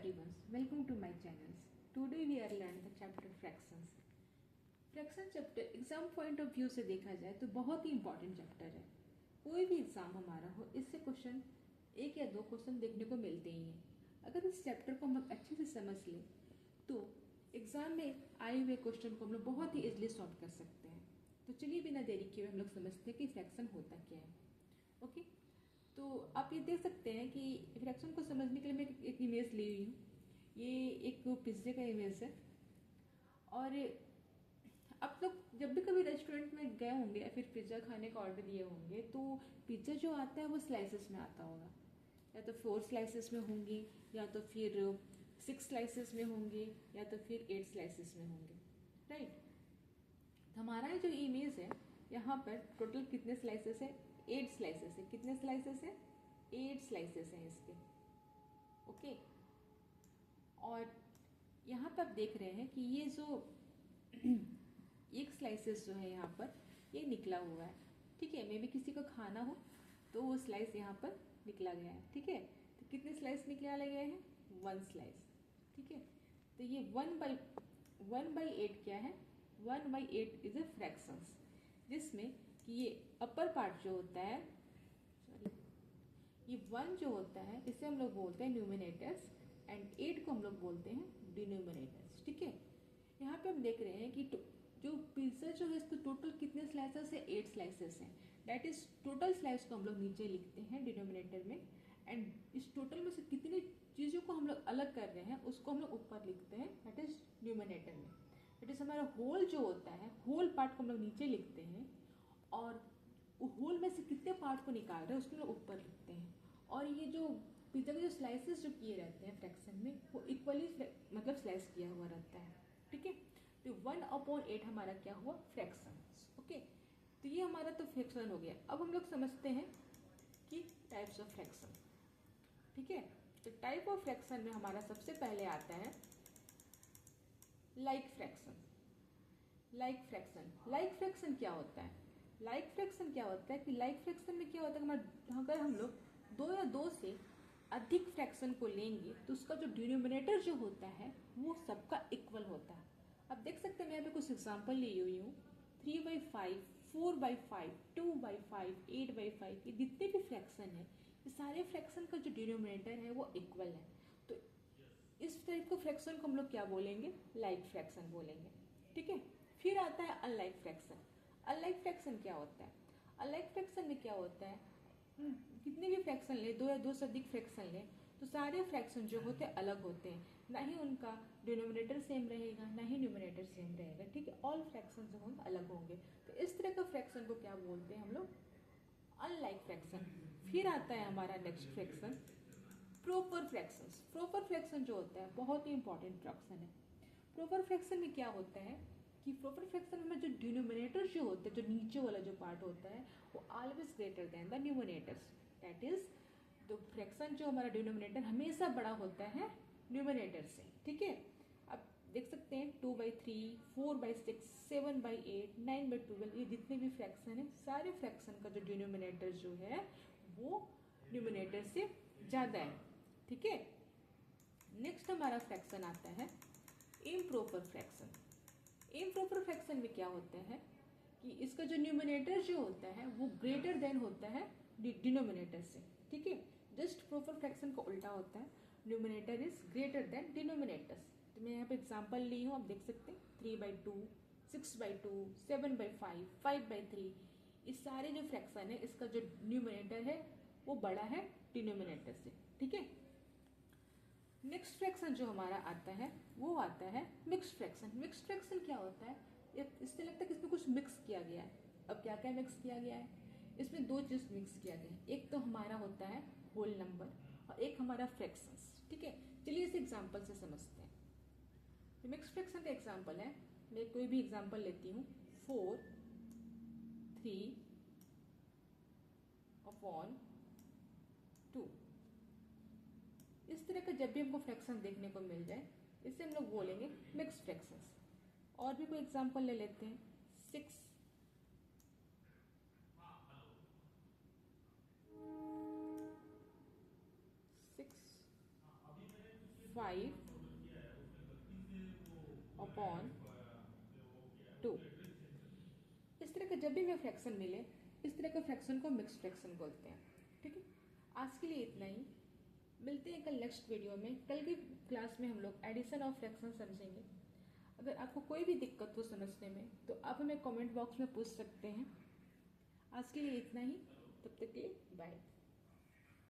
everyone, welcome to my channels. Today we are learning the chapter fractions. Fraction chapter exam point of view से देखा जाए तो बहुत ही important chapter है। कोई भी एग्जाम हमारा हो, इससे क्वेश्चन एक या दो क्वेश्चन देखने को मिलते ही हैं। अगर इस चैप्टर को हम लोग अच्छे से समझ लें तो एग्जाम में आए हुए क्वेश्चन को हम लोग बहुत ही इजीली सॉल्व कर सकते हैं। तो चलिए बिना देरी किए हम लोग समझते हैं कि फ्रैक्शन होता क्या है। ओके, तो आप ये देख सकते हैं कि फ्रैक्शन को समझने के लिए मैं एक इमेज ली हुई हूँ। ये एक पिज्जे का इमेज है और आप लोग जब भी कभी रेस्टोरेंट में गए होंगे या फिर पिज्ज़ा खाने का ऑर्डर दिए होंगे तो पिज्ज़ा जो आता है वो स्लाइसेस में आता होगा, या तो 4 स्लाइसेस में होंगे, या तो फिर 6 स्लाइसेस में होंगे, या तो फिर 8 स्लाइसेस में होंगे, राइट। तो हमारा जो इमेज है यहाँ पर टोटल कितने स्लाइसेस है? 8 स्लाइसेस है। कितने स्लाइसेस है? 8 स्लाइसेस हैं इसके। ओके, और यहाँ पर आप देख रहे हैं कि ये जो एक स्लाइसेस जो है यहाँ पर ये निकला हुआ है, ठीक है। मे भी किसी को खाना हो तो वो स्लाइस यहाँ पर निकला गया है, ठीक है। तो कितने स्लाइस निकले गए हैं? 1 स्लाइस, ठीक है। तो ये 1/8 क्या है? 1/8 इज ए फ्रैक्शंस, जिसमें कि ये अपर पार्ट जो होता है, सॉरी, ये 1 जो होता है इसे हम लोग बोलते हैं न्यूमिनेटर्स एंड 8 को हम लोग बोलते हैं डिनोमिनेटर्स, ठीक है। यहाँ पे हम देख रहे हैं कि जो पिज्जा जो है इसको टोटल कितने स्लाइसेस है? 8 स्लाइसेस हैं। दैट इज टोटल स्लाइस को हम लोग नीचे लिखते हैं डिनोमिनेटर में, एंड इस टोटल में से कितनी चीज़ों को हम लोग अलग कर रहे हैं उसको हम लोग ऊपर लिखते हैं, दैट इज न्यूमिनेटर में। दैट इज हमारा होल जो होता है, होल पार्ट को हम लोग नीचे लिखते हैं, और होल में से कितने पार्ट को निकाल रहे हैं उसको लोग ऊपर लिखते हैं। और ये जो पिज्जा के जो स्लाइसेस जो किए रहते हैं फ्रैक्शन में, वो इक्वली मतलब स्लाइस किया हुआ रहता है, ठीक है। तो 1/8 हमारा क्या हुआ? फ्रैक्शन। ओके, तो ये हमारा तो फ्रैक्शन हो गया। अब हम लोग समझते हैं कि टाइप्स ऑफ फ्रैक्शन, ठीक है। तो टाइप ऑफ फ्रैक्शन में हमारा सबसे पहले आता है like fraction. Like fraction, like fraction क्या होता है? लाइक फ्रैक्शन क्या होता है कि लाइक फ्रैक्शन में क्या होता है, अगर हम लोग 2 या 2 से अधिक फ्रैक्शन को लेंगे तो उसका जो डिनोमिनेटर जो होता है वो सबका इक्वल होता है। अब देख सकते हैं मैं यहाँ पे कुछ एग्जांपल ली हुई हूँ। 3/5, 4/5, 2/5, 8/5, ये जितने भी फ्रैक्शन है ये सारे फ्रैक्शन का जो डिनोमिनेटर है वो इक्वल है। तो इस टाइप के फ्रैक्शन को हम लोग क्या बोलेंगे? लाइक फ्रैक्शन बोलेंगे, ठीक है। फिर आता है अनलाइक फ्रैक्शन। अनलाइक फ्रैक्शन क्या होता है? अनलाइक फ्रैक्शन में क्या होता है, कितने भी फ्रैक्शन ले, 2 या 2 से अधिक फ्रैक्शन ले तो सारे फ्रैक्शन जो होते हैं अलग होते हैं, ना ही उनका डिनोमिनेटर सेम रहेगा ना ही न्यूमिनेटर सेम रहेगा, ठीक है। ऑल फ्रैक्शन जो होंगे अलग होंगे। तो इस तरह का फ्रैक्शन को क्या बोलते हैं हम लोग? Unlike fraction. फिर आता है हमारा next fraction proper fractions. Proper fraction जो होता है बहुत ही इंपॉर्टेंट फ्रैक्शन है। प्रॉपर फ्रैक्शन में क्या होता है कि प्रॉपर फ्रैक्शन में जो डिनोमिनेटर जो होता है, जो नीचे वाला जो पार्ट होता है वो always greater than the numerators. That is तो फ्रैक्शन जो हमारा डिनोमिनेटर हमेशा बड़ा होता है न्यूमिनेटर से, ठीक है। अब देख सकते हैं 2/3, 4/6, 7/8, 9/12, ये जितने भी फ्रैक्शन है सारे फ्रैक्शन का जो डिनोमिनेटर जो है वो न्यूमिनेटर से ज्यादा है, ठीक है। नेक्स्ट हमारा फ्रैक्शन आता है इम्प्रॉपर फ्रैक्शन। इम्प्रॉपर फ्रैक्शन में क्या होता है कि इसका जो न्यूमिनेटर जो होता है वो ग्रेटर देन होता है डिनोमिनेटर से, ठीक है। जस्ट प्रॉपर फ्रैक्शन का उल्टा होता है, numerator is greater than denominators. तो मैं यहाँ पे एग्जांपल ली हूँ, आप देख सकते हैं 3/2, 6/2, 7/5, 5/3, इस सारे जो फ्रैक्शन है इसका जो न्यूमिनेटर है वो बड़ा है डिनोमिनेटर से, ठीक है। नेक्स्ट फ्रैक्शन जो हमारा आता है वो आता है मिक्स्ड फ्रैक्शन। मिक्स्ड फ्रैक्शन क्या होता है? इससे लगता है कि इसमें कुछ मिक्स किया गया है। अब क्या क्या मिक्स किया गया है? इसमें 2 चीज मिक्स किया गया है। एक तो हमारा होता है होल नंबर और एक हमारा फ्रैक्शंस, ठीक है। चलिए इस एग्जांपल से समझते हैं। तो मिक्स्ड फ्रैक्शन का एग्जांपल है, मैं कोई भी एग्जांपल लेती हूँ, 4/3/2। इस तरह का जब भी हमको फ्रैक्शन देखने को मिल जाए इसे हम लोग बोलेंगे मिक्स्ड फ्रैक्शंस। और भी कोई एग्जांपल ले लेते हैं, 6 6 5/2। इस तरह का जब भी हमें फ्रैक्शन मिले, इस तरह के फ्रैक्शन को मिक्स्ड फ्रैक्शन बोलते हैं। ठीक है, आज के लिए इतना ही। मिलते हैं कल नेक्स्ट वीडियो में। कल की क्लास में हम लोग एडिशन ऑफ फ्रैक्शन समझेंगे। अगर आपको कोई भी दिक्कत हो समझने में तो आप हमें कमेंट बॉक्स में पूछ सकते हैं। आज के लिए इतना ही, तब तक के लिए बाय।